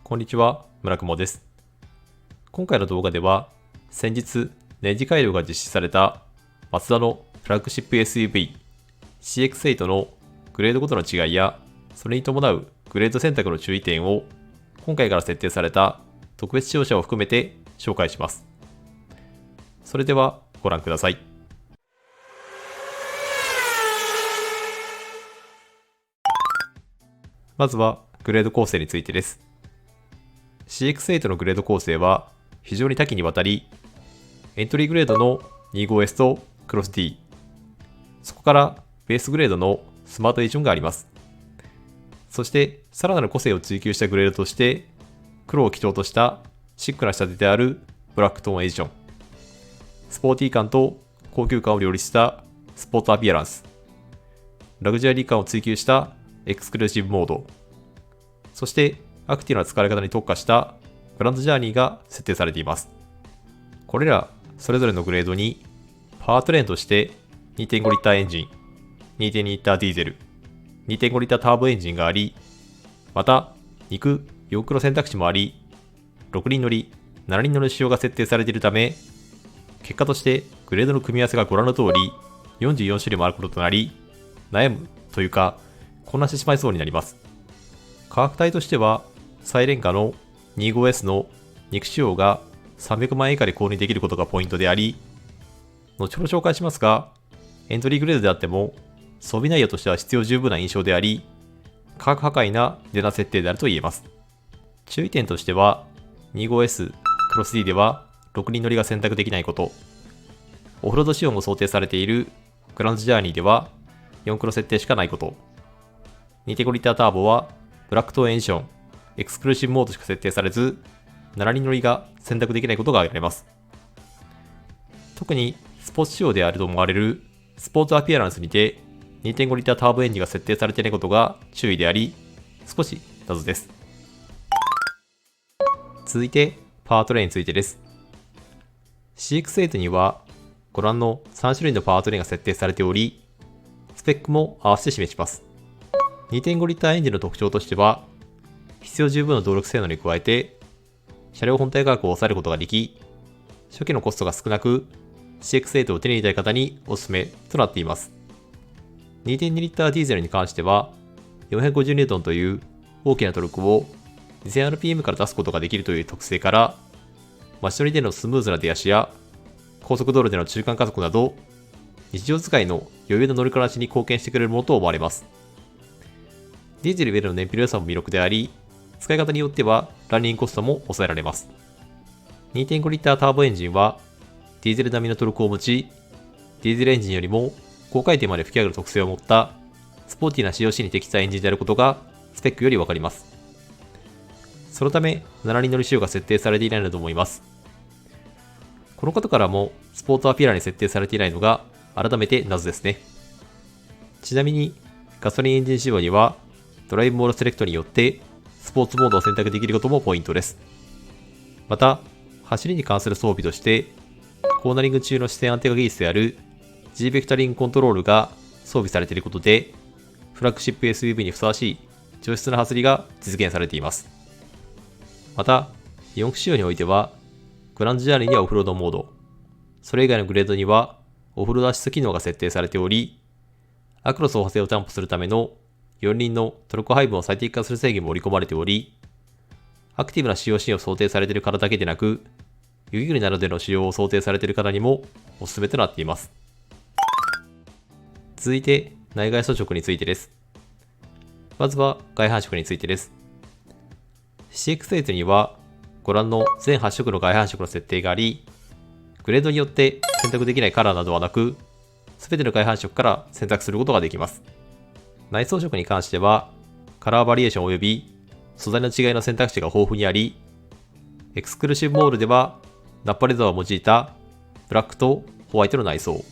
こんにちは、村雲です。今回の動画では、先日、年次改良が実施されたマツダのフラッグシップ SUV CX-8 のグレードごとの違いや、それに伴うグレード選択の注意点を、今回から設定された特別仕様車を含めて紹介します。それではご覧ください。まずはグレード構成についてです。CX-8 のグレード構成は非常に多岐にわたり、エントリーグレードの 25S とクロス D、そこからベースグレードのスマートエディションがあります。そしてさらなる個性を追求したグレードとして、黒を基調としたシックな仕立てであるブラックトーンエディション、スポーティー感と高級感を両立したスポーツアピアランス、ラグジュアリー感を追求したエクスクルーシブモード、そしてアクティブな使われ方に特化したグランドジャーニーが設定されています。これらそれぞれのグレードにパワートレーンとして 2.5 リッターエンジン、2.2 リッターディーゼル、2.5 リッターターボエンジンがあり、また肉、4駆の選択肢もあり、6人乗り、7人乗りの仕様が設定されているため、結果としてグレードの組み合わせがご覧の通り44種類もあることとなり、悩むというか混乱してしまいそうになります。価格帯としては最廉価の 25S の肉仕様が300万円以下で購入できることがポイントであり、後ほど紹介しますが、エントリーグレードであっても装備内容としては必要十分な印象であり、価格破壊な値段設定であると言えます。注意点としては 25S クロス D では6人乗りが選択できないこと、オフロード仕様も想定されているグランドジャーニーでは4クロ設定しかないこと、2.5 リッターターボはブラックトーンエディション、エクスクルーシブモードしか設定されず、7人乗りが選択できないことが挙げられます。特にスポーツ仕様であると思われるスポーツアピアランスにて 2.5 リッターターボエンジンが設定されていないことが注意であり、少し謎です。続いてパワートレインについてです。CX-8 にはご覧の3種類のパワートレインが設定されており、スペックも合わせて示します。2.5 リッターエンジンの特徴としては、必要十分の動力性能に加えて、車両本体価格を抑えることができ、初期のコストが少なく、CX-8 を手に入れたい方におすすめとなっています。2.2 リッターディーゼルに関しては、450ニュートンという大きなトルクを 2000rpm から出すことができるという特性から、街乗りでのスムーズな出足や、高速道路での中間加速など、日常使いの余裕の乗りこなしに貢献してくれるものと思われます。ディーゼル上での燃費の良さも魅力であり、使い方によってはランニングコストも抑えられます。2.5 リッターターボエンジンはディーゼル並みのトルクを持ち、ディーゼルエンジンよりも高回転まで吹き上げる特性を持ったスポーティーな COC に適したエンジンであることがスペックよりわかります。そのため7人乗り仕様が設定されていないのだと思います。このことからもスポーツアピアラに設定されていないのが改めて謎ですね。ちなみにガソリンエンジン仕様にはドライブモードセレクトによってスポーツモードを選択できることもポイントです。また、走りに関する装備として、コーナリング中の視線安定化技術である G ベクタリングコントロールが装備されていることで、フラッグシップ SUV にふさわしい上質な走りが実現されています。また、4駆仕様においては、グランドジャーニーにはオフロードモード、それ以外のグレードにはオフロードアシスト機能が設定されており、アクロス走破性を担保するための4輪のトルク配分を最適化する制御も織り込まれており、アクティブな COC を想定されている方だけでなく、雪国などでの使用を想定されている方にもおすすめとなっています。続いて内外装飾についてです。まずは外反色についてです。CX-8 にはご覧の全8色の外反色の設定があり、グレードによって選択できないカラーなどはなく、すべての外反色から選択することができます。内装飾に関しては、カラーバリエーション及び素材の違いの選択肢が豊富にあり、エクスクルーシブモードではナッパレザーを用いたブラックとホワイトの内装、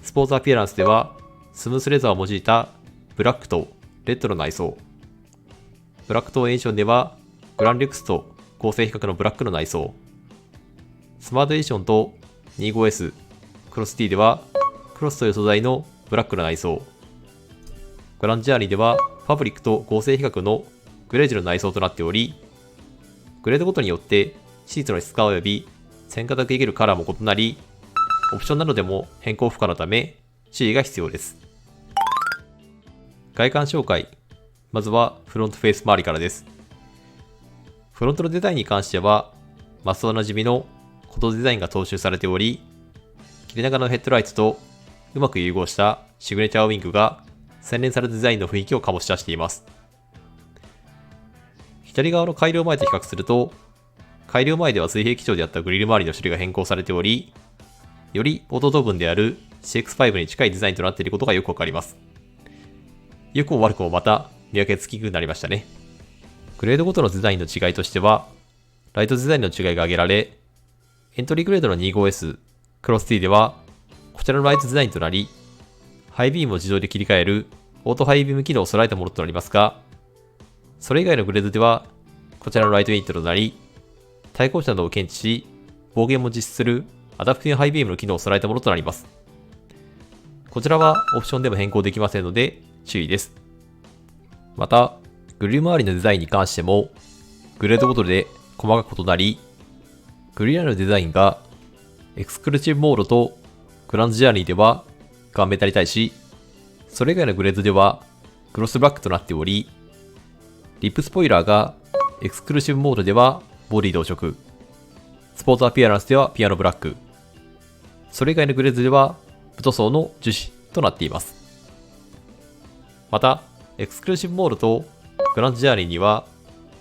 スポーツアピアランスではスムースレザーを用いたブラックとレッドの内装、ブラックトーンエディションではグランリュックスと合成比較のブラックの内装、スマートエディションと 25S クロス T ではクロスという素材のブラックの内装、グランドジャーニーではファブリックと合成比較のグレージュの内装となっており、グレードごとによってシーツの質感及び線形できるカラーも異なり、オプションなどでも変更不可のため注意が必要です。外観紹介。まずはフロントフェイス周りからです。フロントのデザインに関しては、マストおなじみのコトデザインが踏襲されており、切れ長のヘッドライトとうまく融合したシグネチャーウィングが洗練されたデザインの雰囲気を醸し出しています。左側の改良前と比較すると、改良前では水平基調であったグリル周りの種類が変更されており、よりオートド分である CX5 に近いデザインとなっていることがよくわかります。良くも悪くもまた見分けつきにくくなりましたね。グレードごとのデザインの違いとしては、ライトデザインの違いが挙げられ、エントリーグレードの 25S、クロス T では、こちらのライトデザインとなり、ハイビームを自動で切り替えるオートハイビーム機能を備えたものとなりますが、それ以外のグレードでは、こちらのライトユニットとなり、対向車などを検知し、暴言も実施するアダプティブハイビームの機能を備えたものとなります。こちらはオプションでも変更できませんので、注意です。また、グリル周りのデザインに関しても、グレードごとで細かく異なり、グリルのデザインがエクスクルーシブモードとグランドジャーニーではガンメタに対し、それ以外のグレードではグロスブラックとなっており、リップスポイラーがエクスクルーシブモードではボディ同色、スポーツアピアランスではピアノブラック、それ以外のグレードではブ塗装の樹脂となっています。また、エクスクルーシブモードとグランドジャーニーには、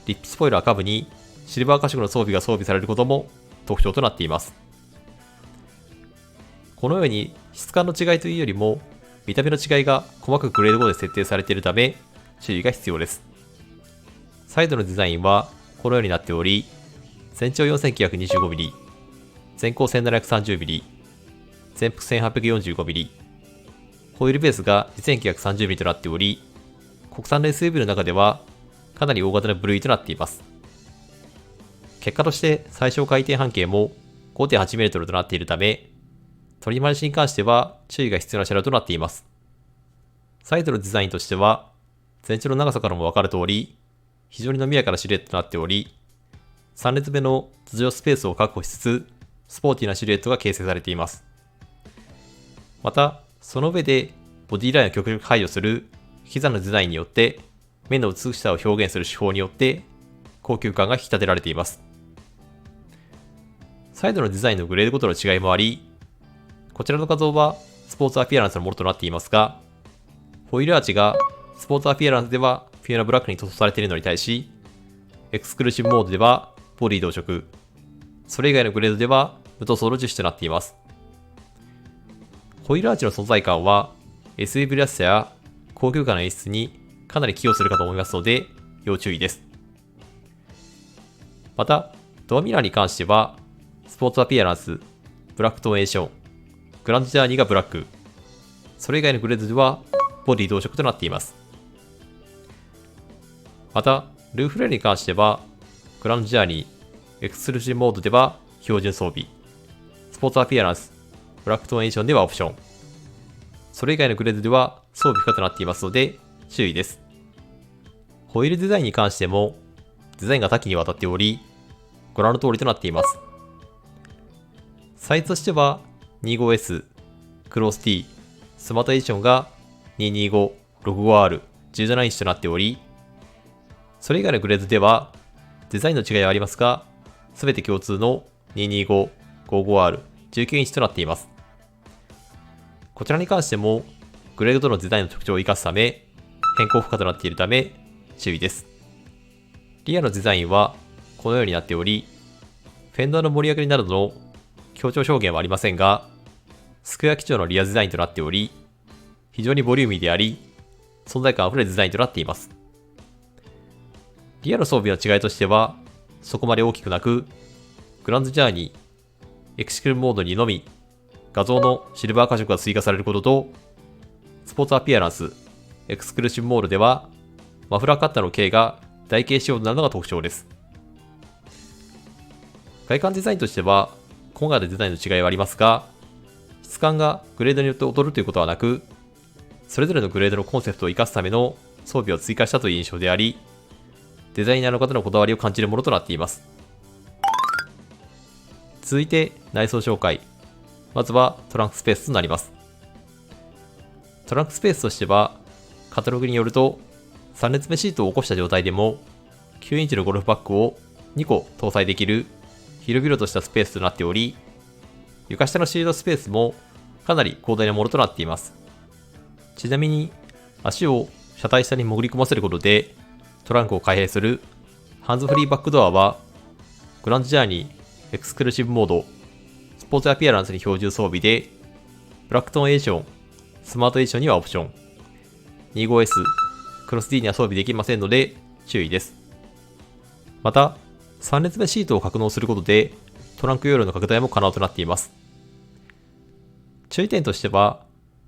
リップスポイラー下部にシルバー可色の装備が装備されることも特徴となっています。このように質感の違いというよりも、見た目の違いが細かくグレード5で設定されているため、注意が必要です。サイドのデザインはこのようになっており、全長 4925mm、全高 1730mm、全幅 1845mm、ホイールベースが 2930mm となっており、国産の SUV の中ではかなり大型な部類となっています。結果として最小回転半径も 5.8m となっているため、取り回しに関しては注意が必要な車両となっています。サイドのデザインとしては、全長の長さからもわかる通り、非常に伸びやかなシルエットとなっており、3列目の頭上スペースを確保しつつ、スポーティーなシルエットが形成されています。また、その上でボディラインを極力排除する膝のデザインによって、目の美しさを表現する手法によって、高級感が引き立てられています。サイドのデザインのグレードごとの違いもあり、こちらの画像はスポーツアピアランスのものとなっていますが、ホイールアーチがスポーツアピアランスではフィオナブラックに塗装されているのに対し、エクスクルーシブモードではボディ同色、それ以外のグレードでは無塗装の樹脂となっています。ホイールアーチの存在感は SUV らしさや高級感の演出にかなり寄与するかと思いますので、要注意です。また、ドアミラーに関しては、スポーツアピアランス、ブラックトーンエーション、グランドジャーニーがブラック、それ以外のグレードではボディ同色となっています。また、ルーフレールに関しては、グランドジャーニー、エクスクルーシブモードでは標準装備、スポーツアピアランス、ブラックトーンエーションではオプション、それ以外のグレードでは装備不可となっていますので注意です。ホイールデザインに関してもデザインが多岐にわたっており、ご覧の通りとなっています。サイズとしては 25S、クロス T、スマートエディションが225、65R、17インチとなっており、それ以外のグレードではデザインの違いはありますが、すべて共通の225、55R、19インチとなっています。こちらに関してもグレードとのデザインの特徴を生かすため変更不可となっているため注意です。リアのデザインはこのようになっており、フェンダーの盛り上がりなどの強調表現はありませんが、スクエア基調のリアデザインとなっており、非常にボリューミーであり、存在感あふれるデザインとなっています。リアの装備の違いとしては、そこまで大きくなく、グランドジャーニー、エクシクルモードにのみ、画像のシルバー可色が追加されることと、スポーツアピアランス、エクスクルーシブモードでは、マフラーカッターの径が台形仕様となるのが特徴です。外観デザインとしては、今回のデザインの違いはありますが、質感がグレードによって劣るということはなく、それぞれのグレードのコンセプトを生かすための装備を追加したという印象であり、デザイナーの方のこだわりを感じるものとなっています。続いて内装紹介。まずはトランクスペースとなります。トランクスペースとしては、カタログによると3列目シートを起こした状態でも9インチのゴルフバッグを2個搭載できる広々としたスペースとなっており、床下のシートスペースもかなり広大なものとなっています。ちなみに足を車体下に潜り込ませることでトランクを開閉するハンズフリーバックドアは、グランドジャーニーエクスクルーシブモード、スポーツアピアランスに標準装備で、ブラックトーンエーション、スマートエーションにはオプション、25S、クロス D には装備できませんので注意です。また、3列目シートを格納することでトランク容量の拡大も可能となっています。注意点としては、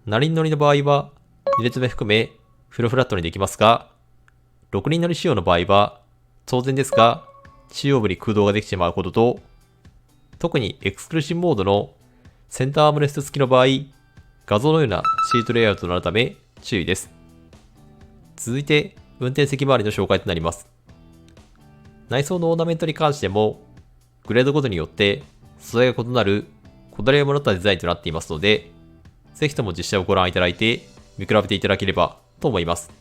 7人乗りの場合は2列目含めフルフラットにできますが、6人乗り仕様の場合は当然ですが中央部に空洞ができてしまうことと、特にエクスクルーシブモードのセンターアームレスト付きの場合、画像のようなシートレイアウトとなるため注意です。続いて運転席周りの紹介となります。内装のオーナメントに関してもグレードごとによって素材が異なるこだわりを持ったデザインとなっていますので、ぜひとも実写をご覧いただいて見比べていただければと思います。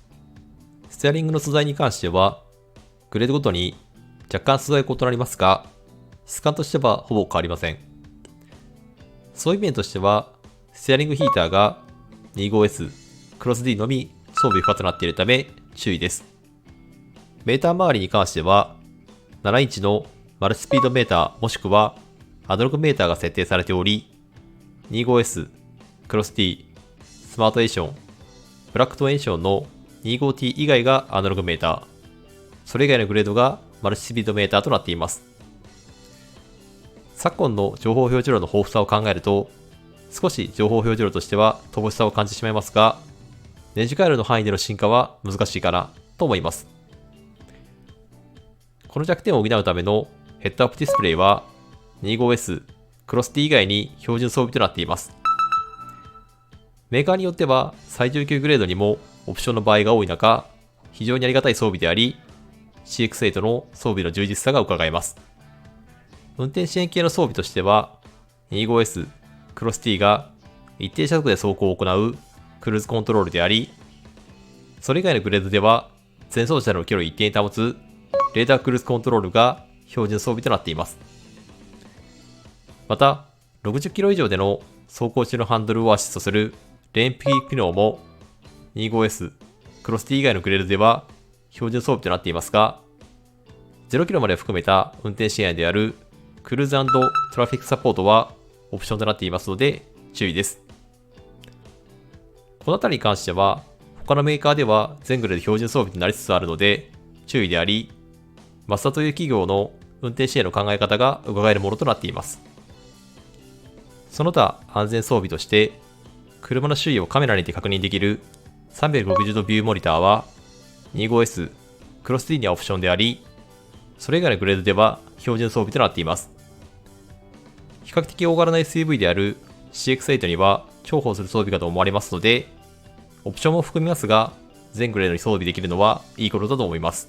ステアリングの素材に関してはグレードごとに若干素材が異なりますが、質感としてはほぼ変わりません。装備面としてはステアリングヒーターが 25S、クロス D のみ装備不可となっているため注意です。メーター周りに関しては7インチのマルチスピードメーターもしくはアナログメーターが設定されており、25S、クロス D、スマートエーション、ブラックトーンエーションの 25T 以外がアナログメーター、それ以外のグレードがマルチスピードメーターとなっています。昨今の情報表示量の豊富さを考えると、少し情報表示量としては乏しさを感じてしまいますが、ネジ回路の範囲での進化は難しいかなと思います。この弱点を補うためのヘッドアップディスプレイは 25S、クロス T 以外に標準装備となっています。メーカーによっては最上級グレードにもオプションの場合が多い中、非常にありがたい装備であり、CX8 の装備の充実さが伺えます。運転支援系の装備としては 25S、クロス T が一定車速で走行を行うクルーズコントロールであり、それ以外のグレードでは前走車の距離を一定に保つレーダークルーズコントロールが標準装備となっています。また、60キロ以上での走行中のハンドルをアシストするレーンピーク機能も 25S、クロス T 以外のグレードでは標準装備となっていますが、0キロまで含めた運転支援であるクルーズ&トラフィックサポートはオプションとなっていますので注意です。このあたりに関しては他のメーカーでは全グレード標準装備となりつつあるので注意であり、マツダという企業の運転支援の考え方が伺えるものとなっています。その他安全装備として、車の周囲をカメラにて確認できる360度ビューモニターは 25S、クロス D にはオプションであり、それ以外のグレードでは標準装備となっています。比較的大柄な SUV である CX8 には重宝する装備かと思われますので、オプションも含みますが、全グレードに装備できるのはいいことだと思います。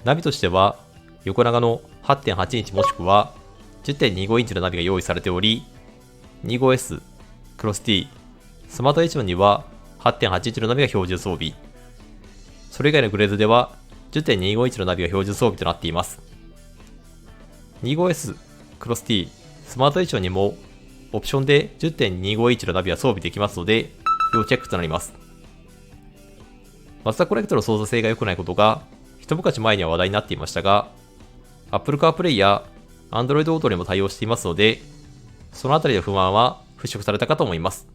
ナビとしては、横長の 8.8 インチもしくは 10.25 インチのナビが用意されており、25S、クロス T、スマートエーションには 8.8 インチのナビが標準装備。それ以外のグレードでは 10.25 インチのナビが標準装備となっています。25S、クロス T、スマートエーションにもオプションで 10.25 インチのナビは装備できますので、要チェックとなります。マツダコネクトの操作性が良くないことが一昔前には話題になっていましたが、Apple CarPlay や Android Auto にも対応していますので、そのあたりの不満は払拭されたかと思います。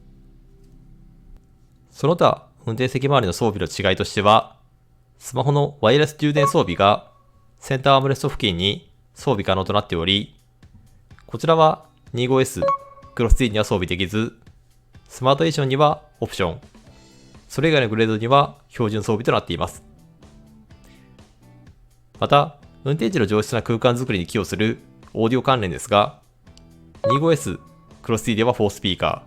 その他、運転席周りの装備の違いとしては、スマホのワイヤレス充電装備がセンターアームレスト付近に装備可能となっており、こちらは 25S、クロス T には装備できず、スマートエーションにはオプション、それ以外のグレードには標準装備となっています。また、運転時の上質な空間づくりに寄与するオーディオ関連ですが、25S、クロス T では4スピーカ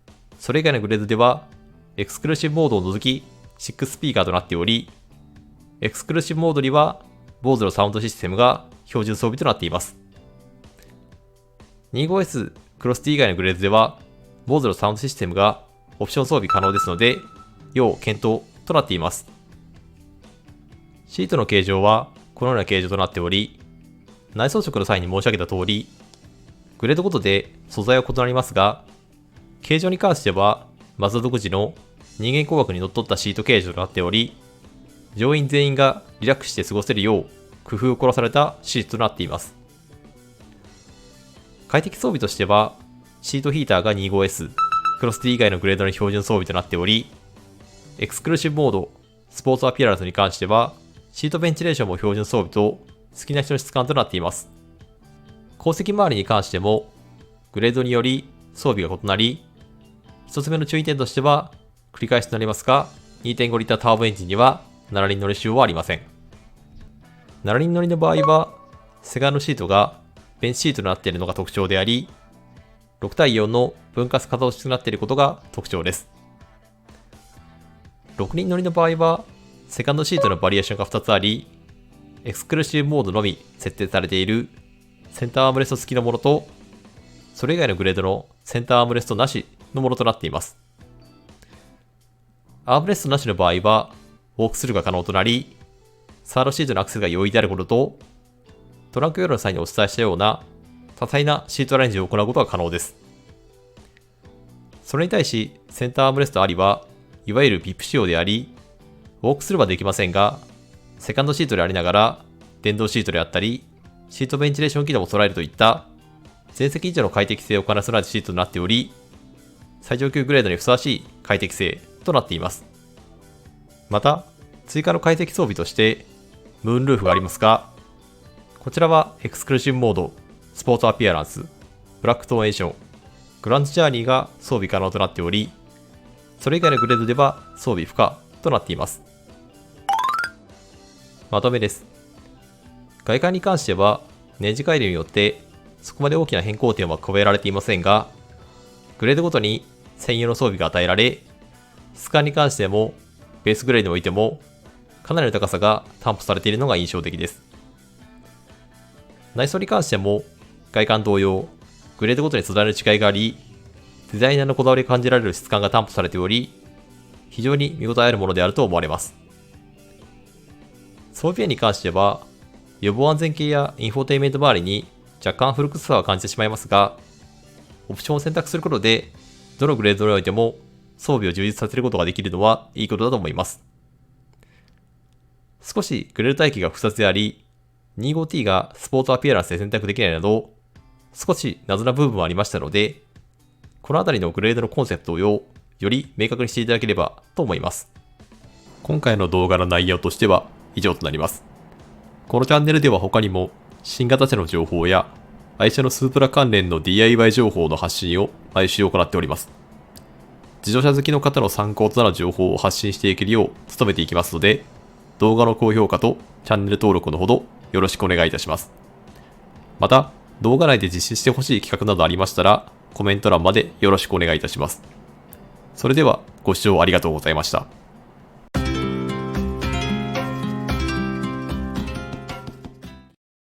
ー、それ以外のグレードではエクスクルーシブモードを除き6スピーカーとなっており、エクスクルーシブモードには、BOSEのサウンドシステムが標準装備となっています。25S クロス T 以外のグレードでは、BOSEのサウンドシステムがオプション装備可能ですので、要検討となっています。シートの形状はこのような形状となっており、内装色の際に申し上げた通り、グレードごとで素材は異なりますが、形状に関しては、マツダ独自の人間工学にのっとったシート形状となっており、乗員全員がリラックスして過ごせるよう工夫を凝らされたシートとなっています。快適装備としては、シートヒーターが 25S、クロス T 以外のグレードの標準装備となっており、エクスクルーシブモード、スポーツアピアランスに関しては、シートベンチレーションも標準装備と好きな人の質感となっています。後席周りに関しても、グレードにより装備が異なり、一つ目の注意点としては、繰り返しとなりますが、2.5 リッターターボエンジンには7輪乗り仕様はありません。7輪乗りの場合は、セガンのシートがベンチシートとなっているのが特徴であり、6対4の分割可動式となっていることが特徴です。6人乗りの場合は、セカンドシートのバリエーションが2つあり、エクスクルーシブモードのみ設定されているセンターアームレスト付きのものと、それ以外のグレードのセンターアームレストなしのものとなっています。アームレストなしの場合は、ウォークスルーが可能となり、サードシートのアクセルが容易であることと、トランク用の際にお伝えしたような多彩なシートアレンジを行うことが可能です。それに対し、センターアームレストありは、いわゆる VIP 仕様であり、ウォークスルーはできませんが、セカンドシートでありながら、電動シートであったり、シートベンチレーション機能も備えるといった、全席以上の快適性を兼ね備えたシートとなっており、最上級グレードにふさわしい快適性となっています。また、追加の快適装備として、ムーンルーフがありますが、こちらはエクスクルーシブモード、スポーツアピアランス、ブラックトーンエーション、グランドジャーニーが装備可能となっており、それ以外のグレードでは装備不可となっています。まとめです。外観に関しては、年次改良によってそこまで大きな変更点は加えられていませんが、グレードごとに専用の装備が与えられ、質感に関してもベースグレードにおいてもかなりの高さが担保されているのが印象的です。内装に関しても外観同様、グレードごとに素材の違いがあり、デザイナーのこだわりが感じられる質感が担保されており、非常に見応えあるものであると思われます。装備面に関しては、予防安全系やインフォテインメント周りに若干古臭さは感じてしまいますが、オプションを選択することで、どのグレードにおいても装備を充実させることができるのはいいことだと思います。少しグレード帯域が複雑であり、25T がスポーツアピアランスで選択できないなど、少し謎な部分もありましたので、このあたりのグレードのコンセプトをより明確にしていただければと思います。今回の動画の内容としては以上となります。このチャンネルでは他にも新型車の情報や愛車のスープラ関連の DIY 情報の発信を毎週行っております。自動車好きの方の参考となる情報を発信していけるよう努めていきますので、動画の高評価とチャンネル登録のほどよろしくお願いいたします。また、動画内で実施してほしい企画などありましたら、コメント欄までよろしくお願いいたします。それではご視聴ありがとうございました。